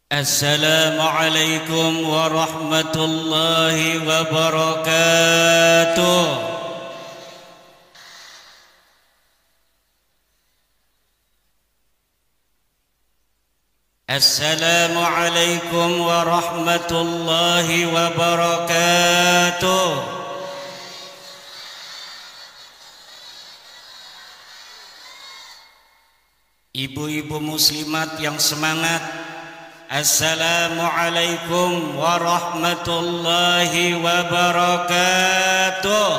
Assalamualaikum warahmatullahi wabarakatuh. Assalamualaikum warahmatullahi wabarakatuh. Ibu-ibu muslimat yang semangat, Assalamualaikum warahmatullahi wabarakatuh.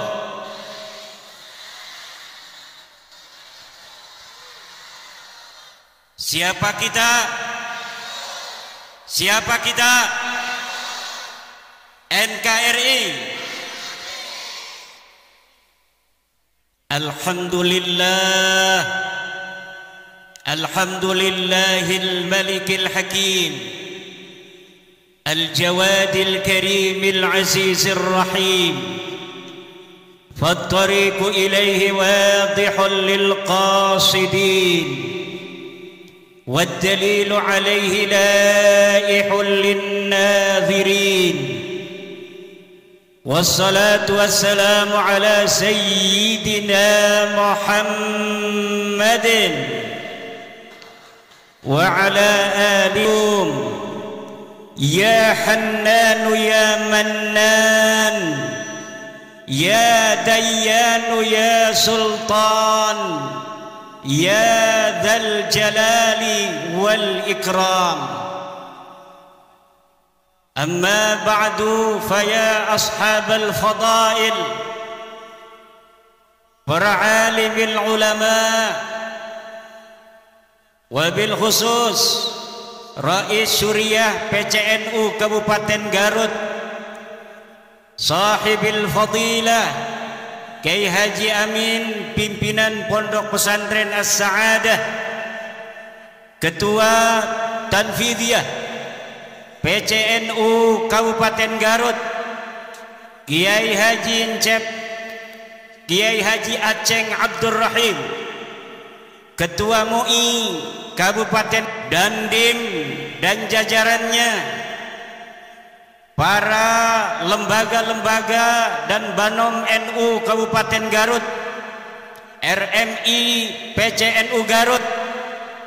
Siapa kita? Siapa kita? NKRI. Alhamdulillah. Alhamdulillahil malikil hakim, al-jawadil karimil azizir rahim, fattariqu ilaihi wadihun lil qasidin, waddalilu alaihi laihun lin nadhirin. Wassalatu wassalamu ala sayyidina Muhammadin wa ala alihi. Ya Hannan ya Mannan, ya Dayyan ya Sultan, ya Dzal Jalali wal Ikram. Amma ba'du, faya ashabal fadail, para alimil ulama, wabil khusus Rais Syuriah PCNU Kabupaten Garut, sahibil fadilah Kiai Haji Amin, pimpinan Pondok Pesantren As-Sa'adah, Ketua Tanfidiyah PCNU Kabupaten Garut, Kiai Haji Encep, Kiai Haji Aceng Abdul Rahim, Ketua MUI Kabupaten Dandim dan jajarannya, para lembaga-lembaga dan Banom NU Kabupaten Garut, RMI PCNU Garut,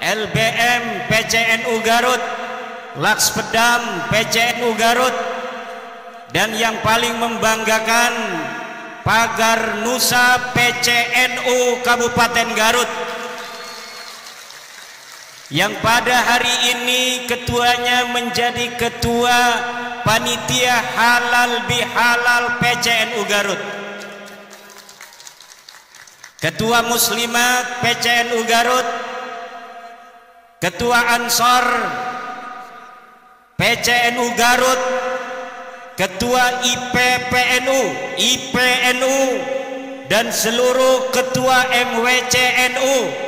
LBM PCNU Garut, Lakspedam PCNU Garut, dan yang paling membanggakan Pagar Nusa PCNU Kabupaten Garut, yang pada hari ini ketuanya menjadi ketua panitia halal bihalal PCNU Garut, ketua muslimat PCNU Garut, ketua Ansor PCNU Garut, ketua IPNU, dan seluruh ketua MWCNU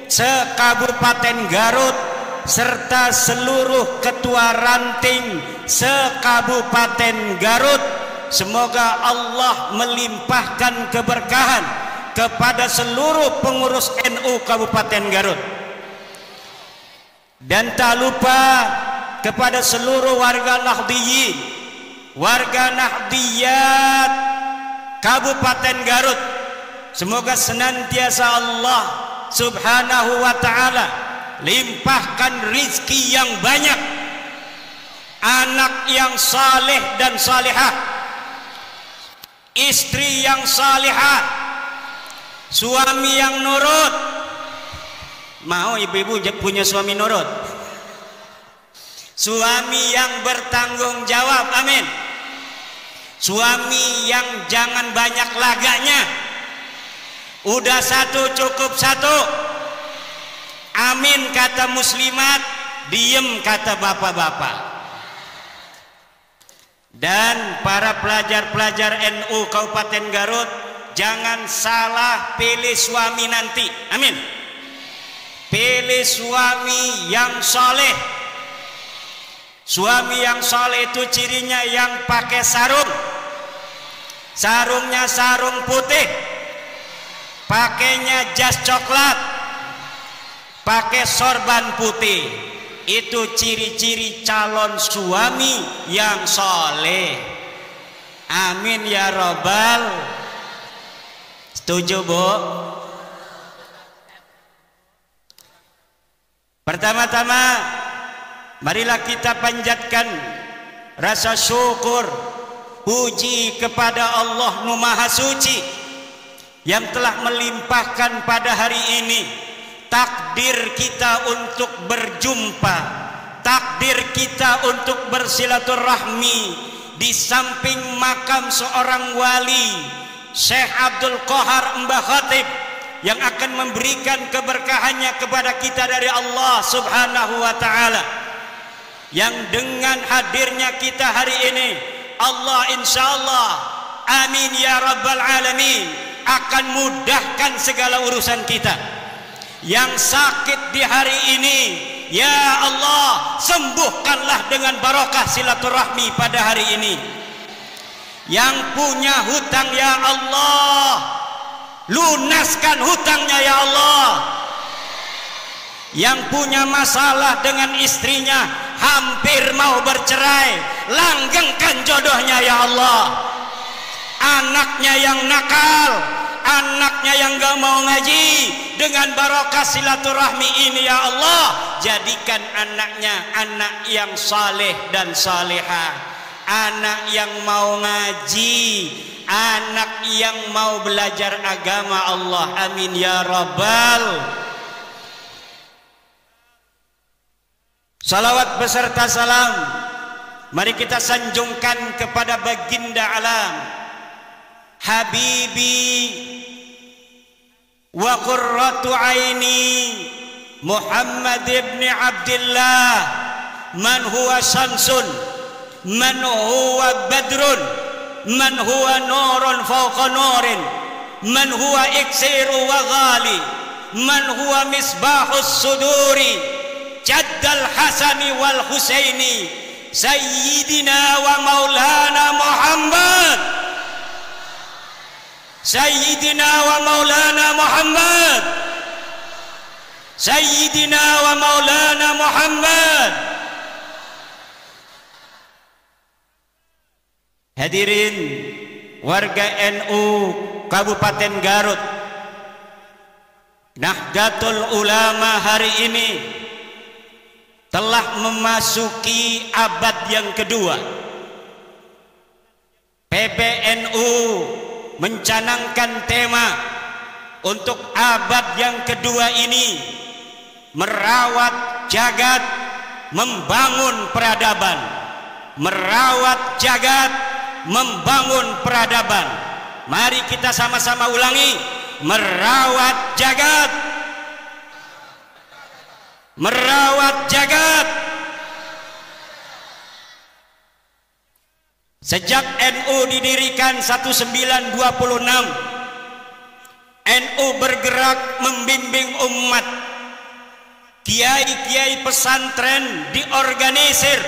se-Kabupaten Garut, serta seluruh ketua ranting se-Kabupaten Garut. Semoga Allah melimpahkan keberkahan kepada seluruh pengurus NU Kabupaten Garut, dan tak lupa kepada seluruh warga Nahdliyin, warga Nahdliyat Kabupaten Garut. Semoga senantiasa Allah Subhanahu wa ta'ala limpahkan rizki yang banyak, anak yang saleh dan salihah, istri yang salihah, suami yang nurut. Mau ibu-ibu punya suami nurut? Suami yang bertanggung jawab, amin. Suami yang jangan banyak laganya, udah satu cukup satu, amin kata muslimat, diem kata bapak-bapak. Dan para pelajar-pelajar NU Kabupaten Garut, jangan salah pilih suami nanti, amin. Pilih suami yang soleh. Suami yang soleh itu cirinya yang pakai sarung, sarungnya sarung putih, pakainya jas coklat, pakai sorban putih. Itu ciri-ciri calon suami yang soleh. Amin ya robbal. Setuju Bu? Pertama-tama marilah kita panjatkan rasa syukur, puji kepada Allah Nu Maha Suci yang telah melimpahkan pada hari ini takdir kita untuk berjumpa, takdir kita untuk bersilaturahmi di samping makam seorang wali, Syekh Abdul Qahar Mbah Khatib, yang akan memberikan keberkahannya kepada kita dari Allah Subhanahu wa ta'ala. Yang dengan hadirnya kita hari ini, Allah insyaallah, amin ya rabbal alamin, akan mudahkan segala urusan kita. Yang sakit di hari ini, ya Allah, sembuhkanlah dengan barokah silaturahmi pada hari ini. Yang punya hutang, ya Allah, lunaskan hutangnya ya Allah. Yang punya masalah dengan istrinya, hampir mau bercerai, langgengkan jodohnya ya Allah. Anaknya yang nakal, anaknya yang gak mau ngaji, dengan barokah silaturahmi ini ya Allah, jadikan anaknya anak yang saleh dan salehah, anak yang mau ngaji, anak yang mau belajar agama Allah. Amin ya rabbal. Salawat beserta salam mari kita sanjungkan kepada baginda alam, habibi wa qurratu aini, Muhammad ibn Abdullah, man huwa syamsun, man huwa badrun, man huwa nurun fawqa nurin, man huwa iksiru wa ghali, man huwa misbahus suduri, jaddal hasani wal husaini, sayyidina wa maulana Muhammad, sayyidina wa maulana Muhammad, sayyidina wa maulana Muhammad. Hadirin warga NU Kabupaten Garut, Nahdlatul Ulama hari ini telah memasuki abad yang kedua. PBNU mencanangkan tema untuk abad yang kedua ini, merawat jagat, membangun peradaban. Merawat jagat, membangun peradaban. Mari kita sama-sama ulangi, merawat jagat, merawat jagat. Sejak NU didirikan 1926, NU bergerak membimbing umat. Kiai-kiai pesantren diorganisir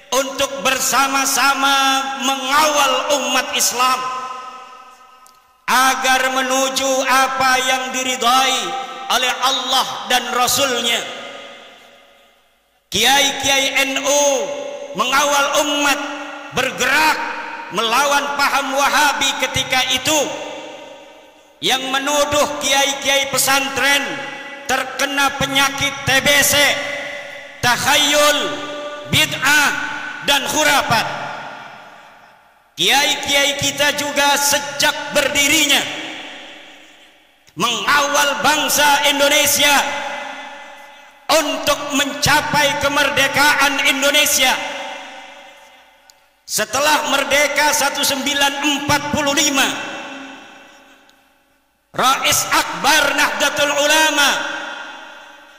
untuk bersama-sama mengawal umat Islam agar menuju apa yang diridhai oleh Allah dan Rasulnya. Kiai-kiai NU mengawal umat bergerak melawan paham Wahabi ketika itu, yang menuduh kiai-kiai pesantren terkena penyakit TBC, takhayul, bid'ah dan khurafat. Kiai-kiai kita juga sejak berdirinya mengawal bangsa Indonesia untuk mencapai kemerdekaan Indonesia. Setelah merdeka 1945, Rais Akbar Nahdlatul Ulama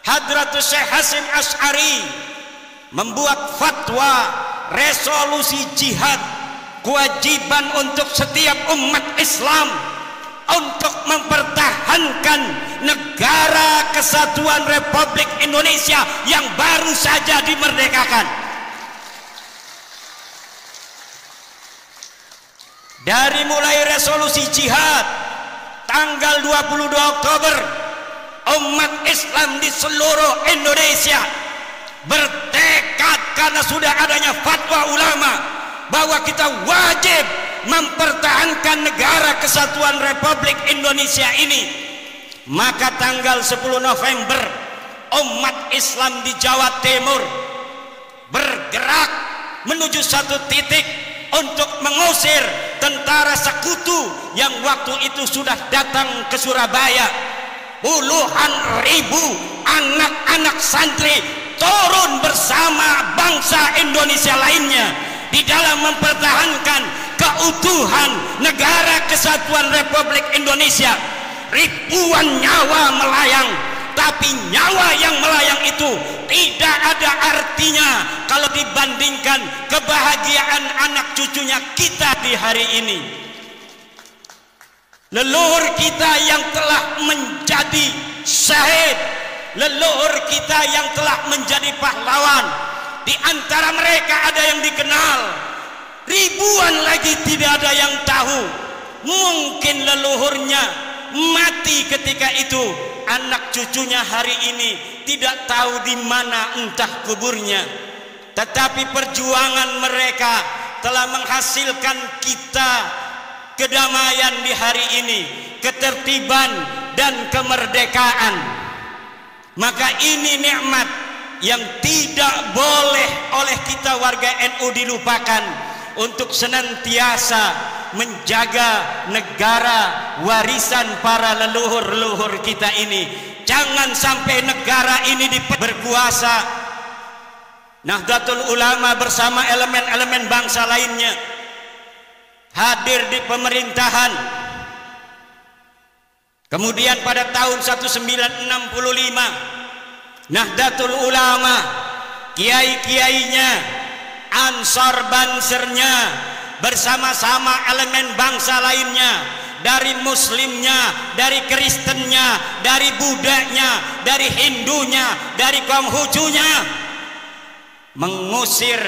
Hadratus Syekh Hasyim Asy'ari membuat fatwa resolusi jihad, kewajiban untuk setiap umat Islam untuk mempertahankan negara kesatuan Republik Indonesia yang baru saja dimerdekakan. Dari mulai resolusi jihad tanggal 22 Oktober, umat Islam di seluruh Indonesia karena sudah adanya fatwa ulama bahwa kita wajib mempertahankan negara kesatuan Republik Indonesia ini, maka tanggal 10 November umat Islam di Jawa Timur bergerak menuju satu titik untuk mengusir tentara sekutu yang waktu itu sudah datang ke Surabaya. Puluhan ribu anak-anak santri turun bersama bangsa Indonesia lainnya di dalam mempertahankan keutuhan negara kesatuan Republik Indonesia. Ribuan nyawa melayang, tapi nyawa yang melayang itu tidak ada artinya kalau dibandingkan kebahagiaan anak cucunya kita di hari ini. Leluhur kita yang telah menjadi syahid, leluhur kita yang telah menjadi pahlawan, di antara mereka ada yang dikenal, ribuan lagi tidak ada yang tahu. Mungkin leluhurnya mati ketika itu, anak cucunya hari ini tidak tahu di mana entah kuburnya. Tetapi perjuangan mereka telah menghasilkan kita kedamaian di hari ini, ketertiban dan kemerdekaan. Maka ini nikmat yang tidak boleh oleh kita warga NU dilupakan, untuk senantiasa menjaga negara warisan para leluhur-leluhur kita ini. Jangan sampai negara ini berkuasa. Nahdlatul Ulama bersama elemen-elemen bangsa lainnya hadir di pemerintahan. Kemudian pada tahun 1965 Nahdlatul Ulama, kiai-kiainya, ansor bansernya bersama-sama elemen bangsa lainnya, dari muslimnya, dari kristennya, dari budanya, dari hindunya, dari kaum hujunya, mengusir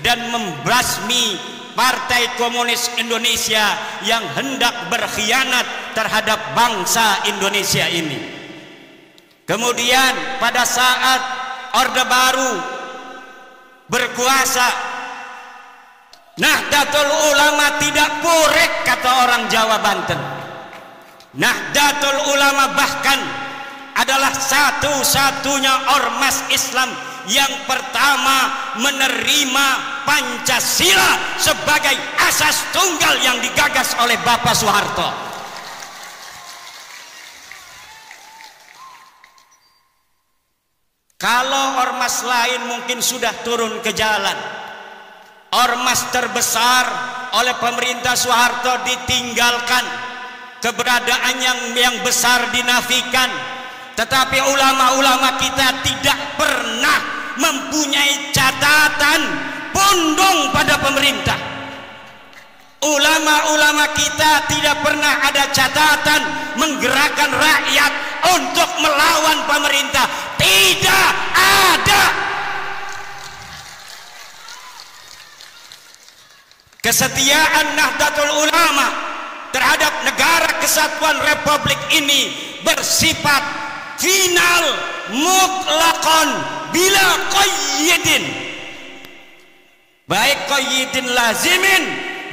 dan membasmi Partai Komunis Indonesia yang hendak berkhianat terhadap bangsa Indonesia ini. Kemudian pada saat Orde Baru berkuasa, Nahdlatul Ulama tidak purek, kata orang Jawa Banten. Nahdlatul Ulama bahkan adalah satu-satunya ormas Islam yang pertama menerima Pancasila sebagai asas tunggal yang digagas oleh Bapak Soeharto. Kalau ormas lain mungkin sudah turun ke jalan, ormas terbesar oleh pemerintah Soeharto ditinggalkan, keberadaan yang besar dinafikan. Tetapi ulama-ulama kita tidak pernah mempunyai catatan pondong pada pemerintah. Ulama-ulama kita tidak pernah ada catatan menggerakkan rakyat untuk melawan pemerintah. Tidak ada. Kesetiaan Nahdlatul Ulama terhadap negara kesatuan Republik ini bersifat final, mutlakon, bila qayyidin, baik qayyidin lazimin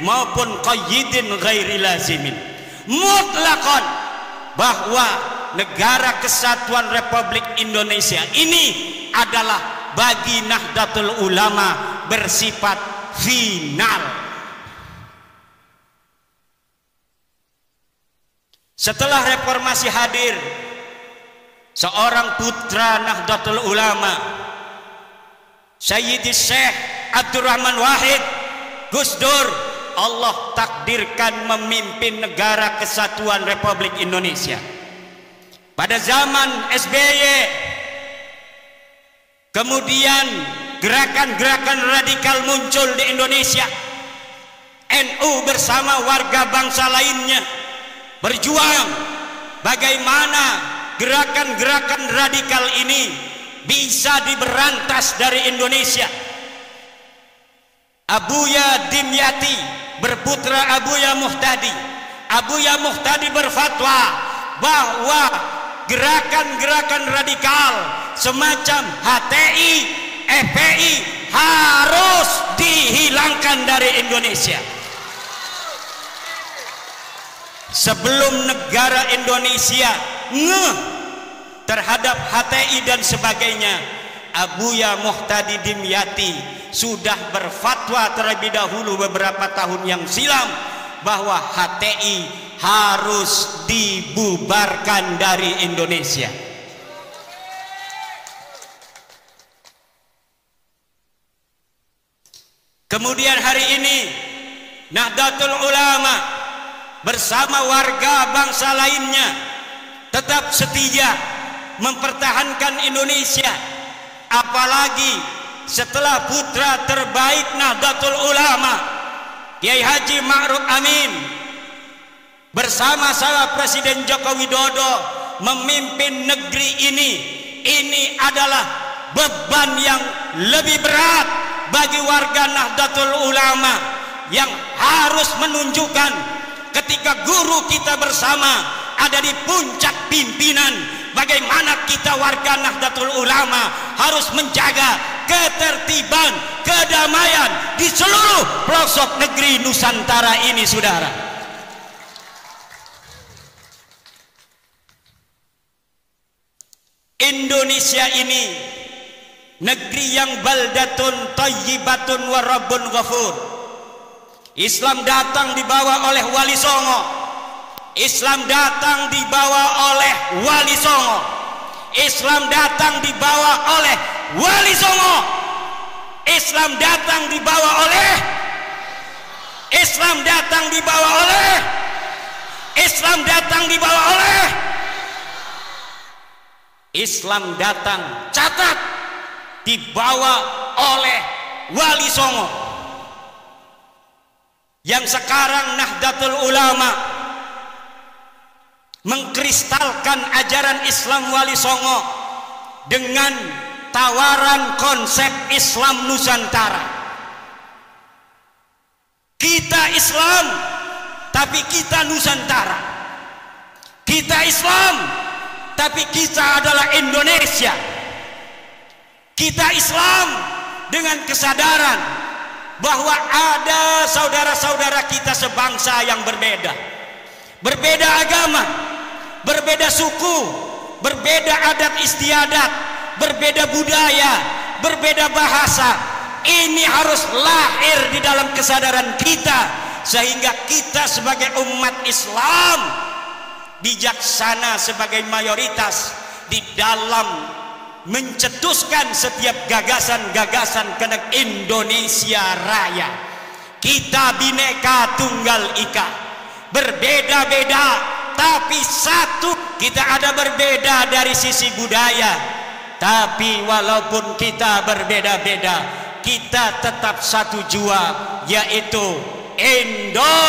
maupun qayyidin ghairi lazimin, mutlakon, bahwa negara kesatuan Republik Indonesia ini adalah bagi Nahdlatul Ulama bersifat final. Setelah reformasi hadir seorang putra Nahdlatul Ulama, Sayyidi Syekh Abdurrahman Wahid Gus Dur, Allah takdirkan memimpin negara kesatuan Republik Indonesia. Pada zaman SBY, kemudian gerakan-gerakan radikal muncul di Indonesia. NU bersama warga bangsa lainnya berjuang bagaimana gerakan-gerakan radikal ini bisa diberantas dari Indonesia. Abuya Dimyati berputra Abuya Muhtadi. Abuya Muhtadi berfatwa bahwa gerakan-gerakan radikal semacam HTI, FPI harus dihilangkan dari Indonesia. Sebelum negara Indonesia ngeh terhadap HTI dan sebagainya, Abuya Muhtadi Dimyati sudah berfatwa terlebih dahulu beberapa tahun yang silam bahwa HTI harus dibubarkan dari Indonesia. Kemudian hari ini Nahdlatul Ulama bersama warga bangsa lainnya tetap setia mempertahankan Indonesia, apalagi setelah putra terbaik Nahdlatul Ulama Kiai Haji Ma'ruf Amin bersama sama Presiden Joko Widodo memimpin negeri ini adalah beban yang lebih berat bagi warga Nahdlatul Ulama yang harus menunjukkan ketika guru kita bersama ada di puncak pimpinan, bagaimana kita warga Nahdlatul Ulama harus menjaga ketertiban, kedamaian di seluruh pelosok negeri Nusantara ini, saudara. Indonesia ini negeri yang baldatun thayyibatun wa rabbun ghafur. Islam datang dibawa oleh Wali Songo. Islam datang dibawa oleh Wali Songo. Islam datang dibawa oleh Wali Songo. Islam datang dibawa oleh Islam datang dibawa oleh Islam datang dibawa oleh Islam datang, catat, dibawa oleh Wali Songo. Yang sekarang Nahdlatul Ulama mengkristalkan ajaran Islam Wali Songo dengan tawaran konsep Islam Nusantara. Kita Islam, tapi kita Nusantara. Kita Islam, tapi kita adalah Indonesia. Kita Islam dengan kesadaran bahwa ada saudara-saudara kita sebangsa yang berbeda, berbeda agama, berbeda suku, berbeda adat istiadat, berbeda budaya, berbeda bahasa. Ini harus lahir di dalam kesadaran kita, sehingga kita sebagai umat Islam bijaksana sebagai mayoritas di dalam mencetuskan setiap gagasan-gagasan kenek Indonesia Raya. Kita Bhinneka Tunggal Ika, berbeda-beda tapi satu. Kita ada berbeda dari sisi budaya, tapi walaupun kita berbeda-beda, kita tetap satu jua, yaitu Indo.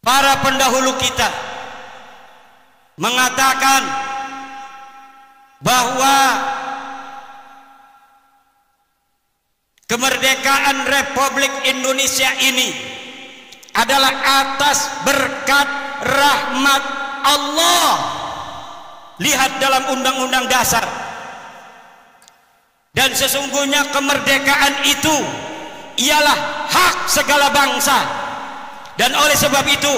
Para pendahulu kita mengatakan bahwa kemerdekaan Republik Indonesia ini adalah atas berkat rahmat Allah. Lihat dalam Undang-Undang Dasar. Dan sesungguhnya kemerdekaan itu ialah hak segala bangsa. Dan oleh sebab itu,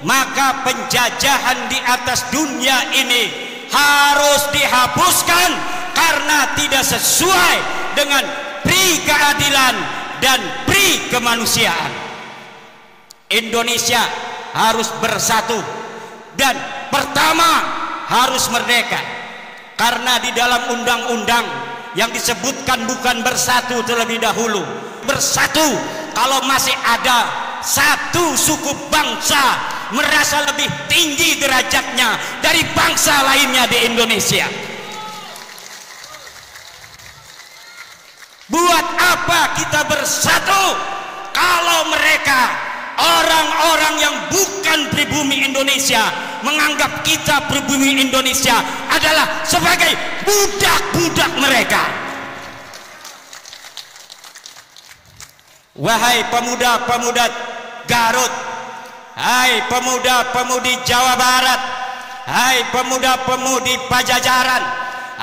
maka penjajahan di atas dunia ini harus dihapuskan karena tidak sesuai dengan pri keadilan dan pri kemanusiaan. Indonesia harus bersatu dan pertama harus merdeka, karena di dalam undang-undang yang disebutkan bukan bersatu terlebih dahulu. Bersatu kalau masih ada satu suku bangsa merasa lebih tinggi derajatnya dari bangsa lainnya di Indonesia. Buat apa kita bersatu kalau mereka, orang-orang yang bukan pribumi Indonesia, menganggap kita pribumi Indonesia adalah sebagai budak-budak mereka. Wahai pemuda-pemuda Garut, hai pemuda-pemudi Jawa Barat, hai pemuda-pemudi Pajajaran,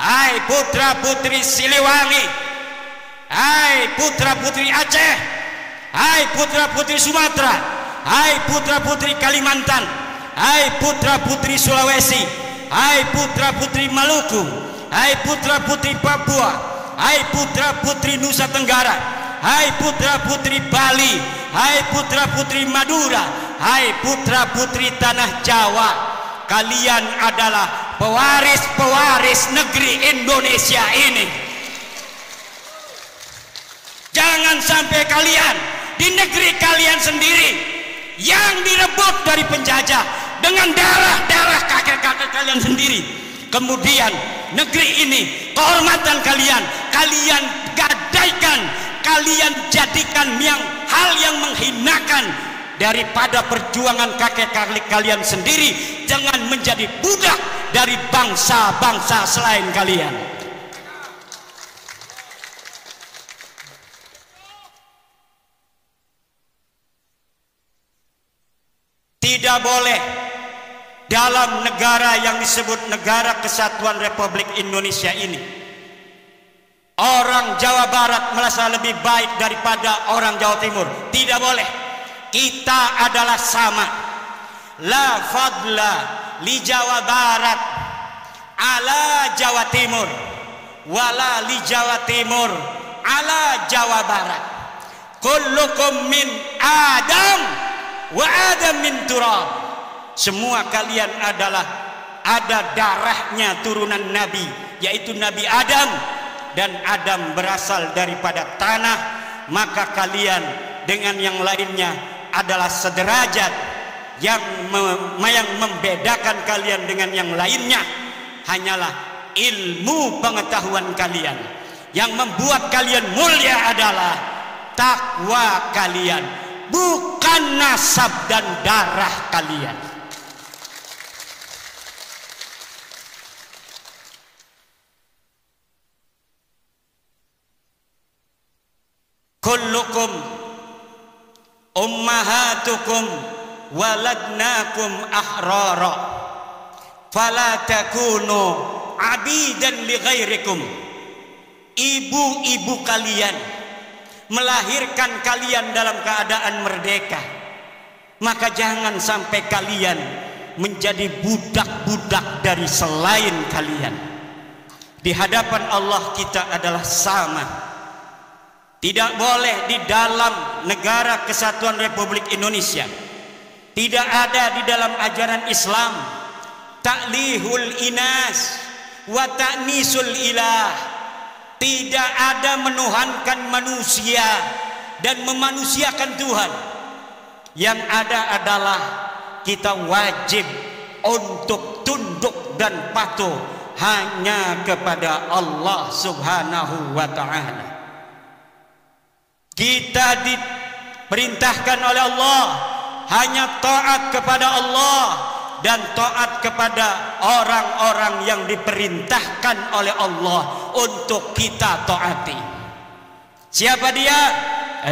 hai putra-putri Siliwangi, hai putra-putri Aceh, hai putra-putri Sumatera, hai putra-putri Kalimantan, hai putra-putri Sulawesi, hai putra-putri Maluku, hai putra-putri Papua, hai putra-putri Nusa Tenggara, hai putra-putri Bali, hai putra-putri Madura, hai putra-putri tanah Jawa, kalian adalah pewaris-pewaris negeri Indonesia ini. Jangan sampai kalian di negeri kalian sendiri yang direbut dari penjajah dengan darah-darah kakek-kakek kalian sendiri, kemudian negeri ini, kehormatan kalian, kalian gadaikan, kalian jadikan hal yang menghinakan daripada perjuangan kakek-kakek kalian sendiri, jangan menjadi budak dari bangsa-bangsa selain kalian. Tidak boleh dalam negara yang disebut Negara Kesatuan Republik Indonesia ini orang Jawa Barat merasa lebih baik daripada orang Jawa Timur. Tidak boleh. Kita adalah sama. La fadla li Jawa Barat ala Jawa Timur, wala li Jawa Timur ala Jawa Barat. Kullukum min Adam wa Adam min turab. Semua kalian adalah ada darahnya turunan Nabi, yaitu Nabi Adam, dan Adam berasal daripada tanah, maka kalian dengan yang lainnya adalah sederajat. Yang membedakan kalian dengan yang lainnya hanyalah ilmu pengetahuan kalian. Yang membuat kalian mulia adalah takwa kalian, bukan nasab dan darah kalian. Kullukum ummahatukum waladnakum ahrara fala takunu abidan li ghairikum. Ibu-ibu kalian melahirkan kalian dalam keadaan merdeka, maka jangan sampai kalian menjadi budak-budak dari selain kalian. Di hadapan Allah kita adalah sama. Tidak boleh di dalam Negara Kesatuan Republik Indonesia, tidak ada di dalam ajaran Islam ta'lihul inas wa ta'nisul ilah. Tidak ada menuhankan manusia dan memanusiakan Tuhan. Yang ada adalah kita wajib untuk tunduk dan patuh hanya kepada Allah Subhanahu wa ta'ala. Kita diperintahkan oleh Allah hanya taat kepada Allah dan taat kepada orang-orang yang diperintahkan oleh Allah untuk kita taati. Siapa dia?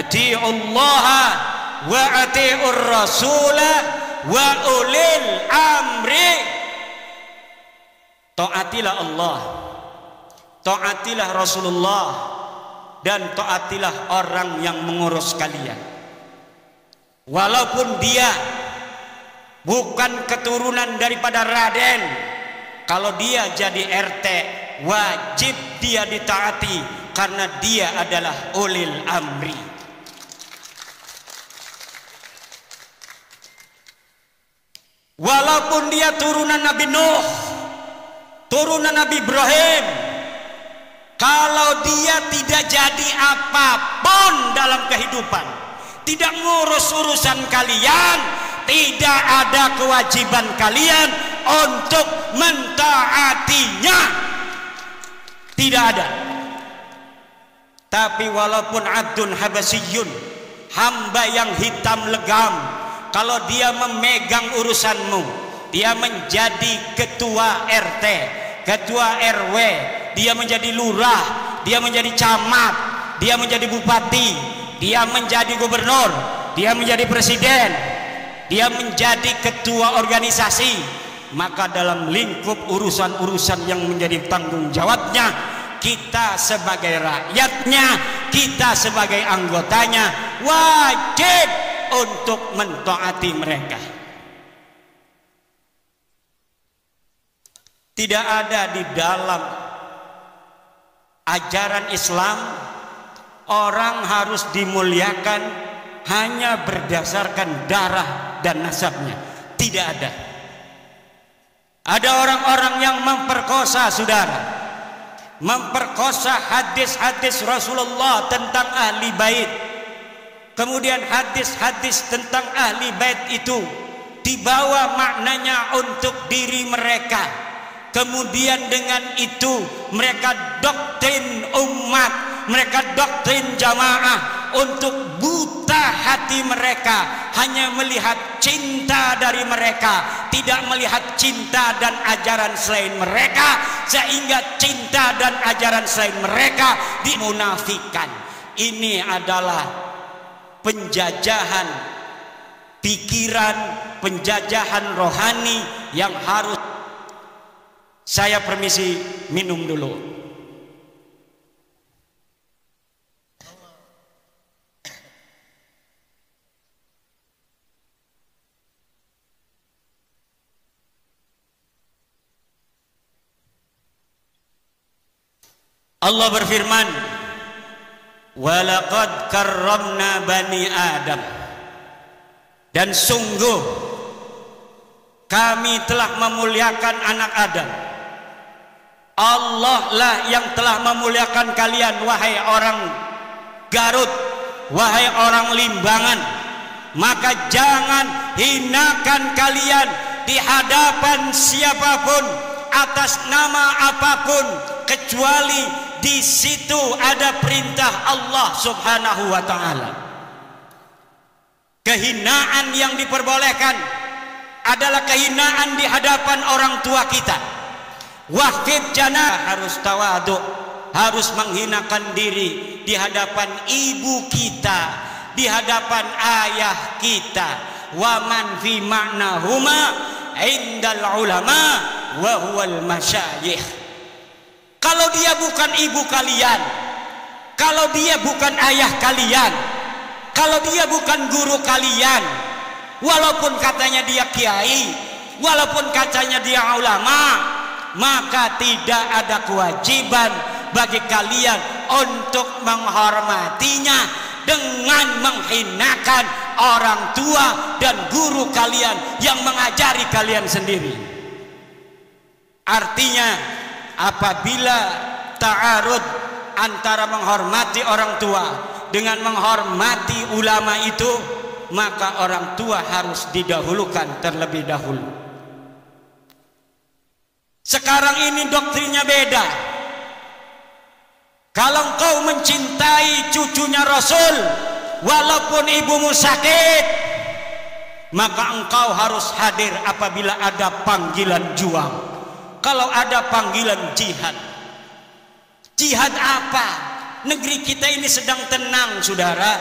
Atiullaha wa atiur rasula wa ulil amri. Taatilah Allah, taatilah Rasulullah, dan taatilah orang yang mengurus kalian. Walaupun dia bukan keturunan daripada Raden, kalau dia jadi RT wajib dia ditaati karena dia adalah ulil amri. Walaupun dia turunan Nabi Nuh, turunan Nabi Ibrahim, kalau dia tidak jadi apapun dalam kehidupan, tidak ngurus urusan kalian, tidak ada kewajiban kalian untuk mentaatinya. Tidak ada. Tapi walaupun abdun habasiyun, hamba yang hitam legam, kalau dia memegang urusanmu, dia menjadi ketua RT, ketua RW, dia menjadi lurah, dia menjadi camat, dia menjadi bupati, dia menjadi gubernur, dia menjadi presiden, dia menjadi ketua organisasi, maka dalam lingkup urusan-urusan yang menjadi tanggung jawabnya, kita sebagai rakyatnya, kita sebagai anggotanya wajib untuk mentaati mereka. Tidak ada di dalam ajaran Islam orang harus dimuliakan hanya berdasarkan darah dan nasabnya. Tidak ada. Ada orang-orang yang memperkosa saudara, memperkosa hadis-hadis Rasulullah tentang ahli bait. Kemudian hadis-hadis tentang ahli bait itu dibawa maknanya untuk diri mereka. Kemudian dengan itu mereka doktrin umat, mereka doktrin jamaah untuk buta hati mereka, hanya melihat cinta dari mereka, tidak melihat cinta dan ajaran selain mereka, sehingga cinta dan ajaran selain mereka dimunafikan. Ini adalah penjajahan pikiran, penjajahan rohani yang harus. Saya permisi minum dulu. Allah berfirman, "Walaqad karramna bani Adam." Dan sungguh kami telah memuliakan anak Adam. Allah lah yang telah memuliakan kalian, wahai orang Garut, wahai orang Limbangan. Maka jangan hinakan kalian di hadapan siapapun atas nama apapun, kecuali di situ ada perintah Allah Subhanahu wa taala. Kehinaan yang diperbolehkan adalah kehinaan di hadapan orang tua kita. Wahfid janah, harus tawadhu, harus menghinakan diri di hadapan ibu kita, di hadapan ayah kita. Wa man fi ma'nahuma indal ulama wa huwal masyayikh. Kalau dia bukan ibu kalian, kalau dia bukan ayah kalian, kalau dia bukan guru kalian, walaupun katanya dia kiai, walaupun katanya dia ulama, maka tidak ada kewajiban bagi kalian untuk menghormatinya dengan menghinakan orang tua dan guru kalian yang mengajari kalian sendiri. Artinya apabila ta'arud antara menghormati orang tua dengan menghormati ulama itu, maka orang tua harus didahulukan terlebih dahulu. Sekarang ini doktrinnya beda. Kalau engkau mencintai cucunya Rasul, walaupun ibumu sakit, maka engkau harus hadir apabila ada panggilan juang. Kalau ada panggilan jihad. Jihad apa? Negeri kita ini sedang tenang, saudara.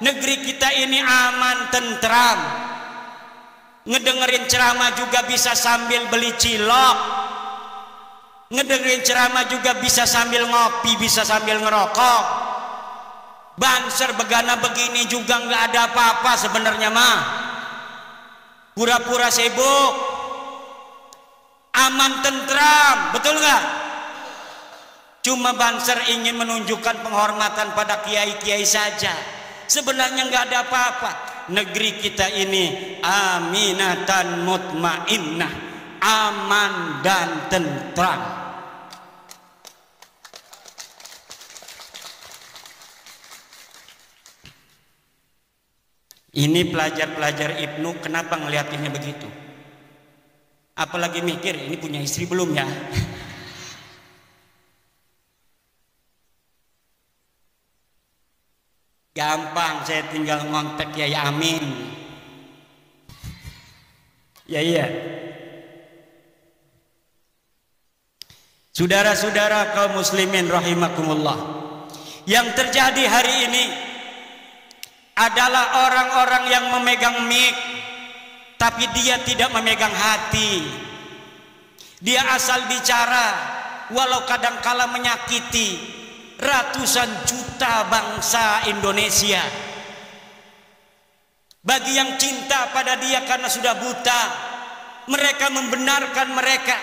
Negeri kita ini aman, tentram. Ngedengerin ceramah juga bisa sambil beli cilok, ngedengerin ceramah juga bisa sambil ngopi, bisa sambil ngerokok. Banser begana begini juga nggak ada apa-apa sebenarnya mah, pura-pura sibuk, aman tentram, betul nggak? Cuma Banser ingin menunjukkan penghormatan pada kiai-kiai saja. Sebenarnya nggak ada apa-apa. Negeri kita ini aminatan mutmainnah, aman dan tentram. Ini pelajar-pelajar Ibnu kenapa ngeliatinnya begitu? Apalagi mikir ini punya istri belum ya? Gampang, saya tinggal ngontek Yai Amin. Ya iya. Saudara-saudara kaum muslimin rahimakumullah, yang terjadi hari ini adalah orang-orang yang memegang mic, tapi dia tidak memegang hati. Dia asal bicara, walau kadangkala menyakiti ratusan juta bangsa Indonesia. Bagi yang cinta pada dia karena sudah buta, mereka membenarkan mereka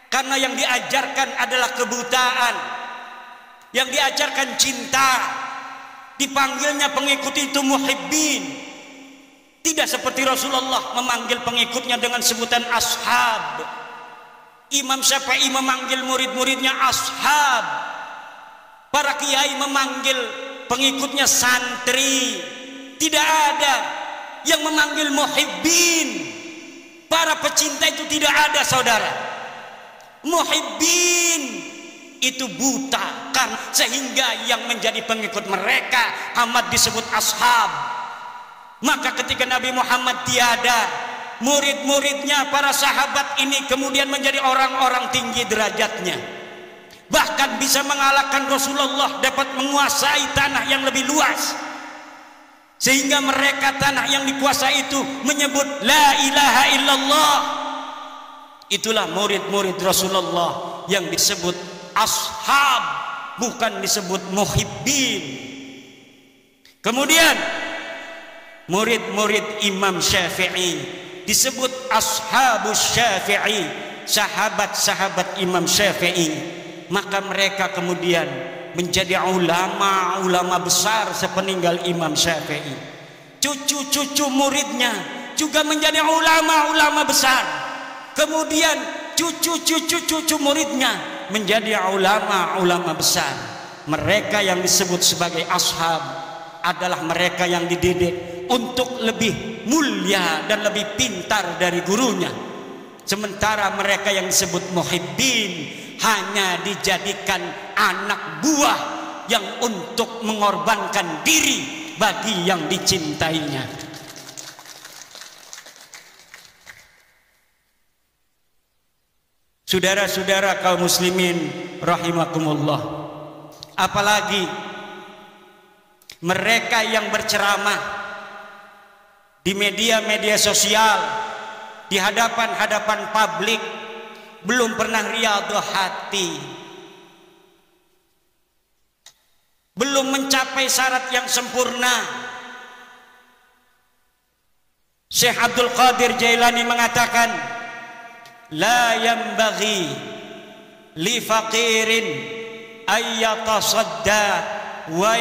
karena yang diajarkan adalah kebutaan. Yang diajarkan cinta, dipanggilnya pengikut itu muhibbin. Tidak seperti Rasulullah memanggil pengikutnya dengan sebutan ashab. Imam Syafi'i memanggil murid-muridnya ashab. Para kiai memanggil pengikutnya santri. Tidak ada yang memanggil muhibbin. Para pecinta itu tidak ada, saudara. Muhibbin itu buta kan, sehingga yang menjadi pengikut mereka amat disebut ashab. Maka ketika Nabi Muhammad tiada, murid-muridnya para sahabat ini kemudian menjadi orang-orang tinggi derajatnya, bahkan bisa mengalahkan Rasulullah, dapat menguasai tanah yang lebih luas, sehingga mereka tanah yang dikuasai itu menyebut la ilaha illallah. Itulah murid-murid Rasulullah yang disebut ashab, bukan disebut muhibbin. Kemudian murid-murid Imam Syafi'i disebut ashabus Syafi'i, sahabat-sahabat Imam Syafi'i. Maka mereka kemudian menjadi ulama-ulama besar sepeninggal Imam Syafi'i. Cucu-cucu muridnya juga menjadi ulama-ulama besar. Kemudian cucu-cucu muridnya menjadi ulama-ulama besar. Mereka yang disebut sebagai ashab adalah mereka yang dididik untuk lebih mulia dan lebih pintar dari gurunya. Sementara mereka yang disebut muhibbin hanya dijadikan anak buah yang untuk mengorbankan diri bagi yang dicintainya. Saudara-saudara kaum muslimin rahimakumullah, apalagi mereka yang berceramah di media-media sosial, di hadapan-hadapan publik, belum pernah riyadhah hati, belum mencapai syarat yang sempurna. Syekh Abdul Qadir Jailani mengatakan, la yanbaghi li faqirin ayyatasadda wa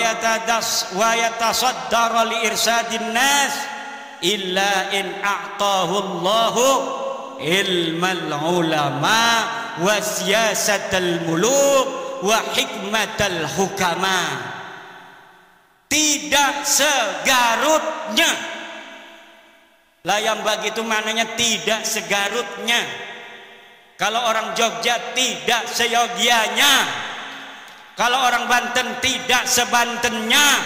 yatasaddara li irsadin nas illa in a'tahu Allahu ilmal ulama wa siyasatal muluk wa hikmatal hukama. Tidak segarutnya. Layam bagi itu maknanya tidak segarutnya. Kalau orang Jogja tidak seyogianya. Kalau orang Banten tidak sebantennya.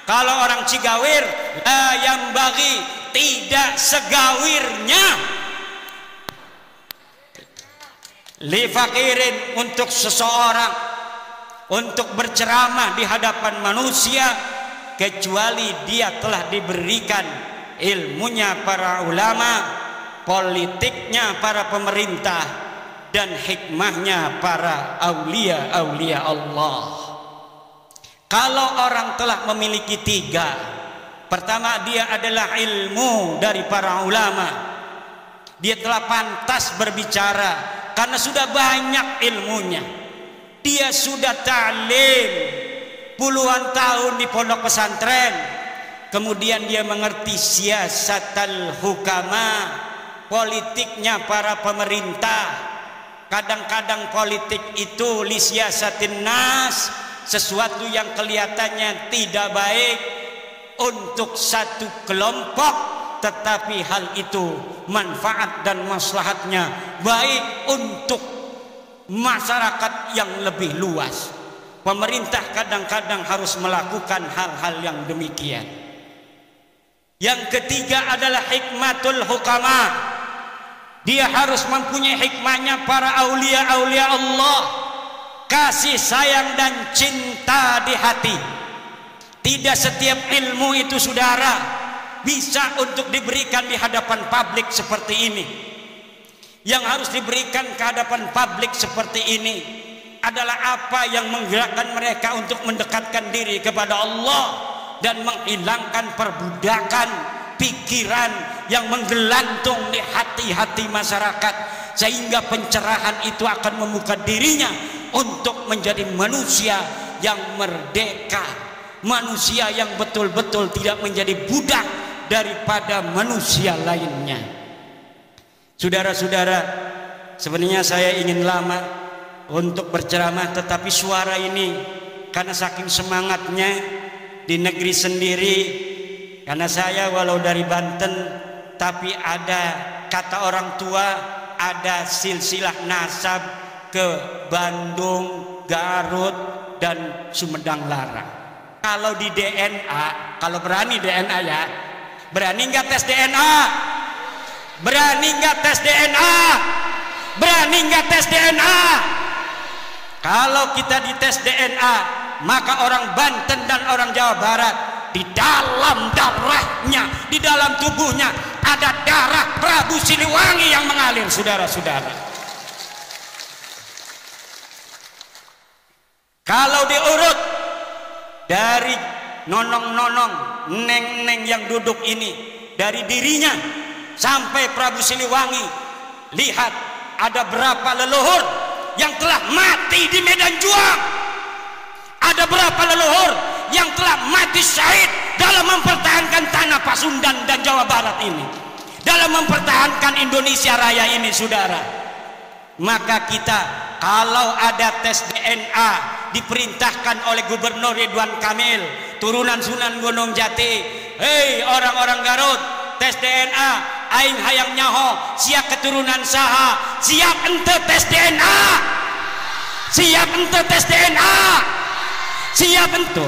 Kalau orang Cigawir layam bagi tidak segawirnya. Li fakirin, untuk seseorang untuk berceramah di hadapan manusia kecuali dia telah diberikan ilmunya para ulama, politiknya para pemerintah, dan hikmahnya para aulia-aulia Allah. Kalau orang telah memiliki tiga, pertama dia adalah ilmu dari para ulama, dia telah pantas berbicara karena sudah banyak ilmunya. Dia sudah ta'lim puluhan tahun di pondok pesantren. Kemudian dia mengerti siyasatal hukama, politiknya para pemerintah. Kadang-kadang politik itu li siyasatin nas, sesuatu yang kelihatannya tidak baik untuk satu kelompok, tetapi hal itu manfaat dan maslahatnya baik untuk masyarakat yang lebih luas. Pemerintah kadang-kadang harus melakukan hal-hal yang demikian. Yang ketiga adalah hikmatul hukama. Dia harus mempunyai hikmahnya para aulia-aulia Allah, kasih sayang dan cinta di hati. Tidak setiap ilmu itu saudara bisa untuk diberikan di hadapan publik seperti ini. Yang harus diberikan ke hadapan publik seperti ini adalah apa yang menggerakkan mereka untuk mendekatkan diri kepada Allah dan menghilangkan perbudakan pikiran yang menggelantung di hati-hati masyarakat, sehingga pencerahan itu akan membuka dirinya untuk menjadi manusia yang merdeka, manusia yang betul-betul tidak menjadi budak daripada manusia lainnya. Saudara-saudara, sebenarnya saya ingin lama untuk berceramah, tetapi suara ini karena saking semangatnya di negeri sendiri, karena saya walau dari Banten tapi ada kata orang tua, ada silsilah nasab ke Bandung, Garut dan Sumedang Larang. Kalau di DNA, kalau berani DNA ya, berani nggak tes DNA? Berani nggak tes DNA? Berani nggak tes DNA? Kalau kita dites DNA, maka orang Banten dan orang Jawa Barat di dalam darahnya, di dalam tubuhnya ada darah Prabu Siliwangi yang mengalir, saudara-saudara. Kalau diurut dari nonong-nonong, neng-neng yang duduk ini, dari dirinya sampai Prabu Siliwangi, lihat ada berapa leluhur yang telah mati di medan juang. Ada berapa leluhur yang telah mati syahid dalam mempertahankan tanah Pasundan dan Jawa Barat ini, dalam mempertahankan Indonesia Raya ini, saudara. Maka kita kalau ada tes DNA diperintahkan oleh Gubernur Ridwan Kamil, turunan Sunan Gunung Jati, hei orang-orang Garut, tes DNA, aing hayang nyaho siap keturunan saha, siap ente tes DNA, siap ente tes DNA, siap ente.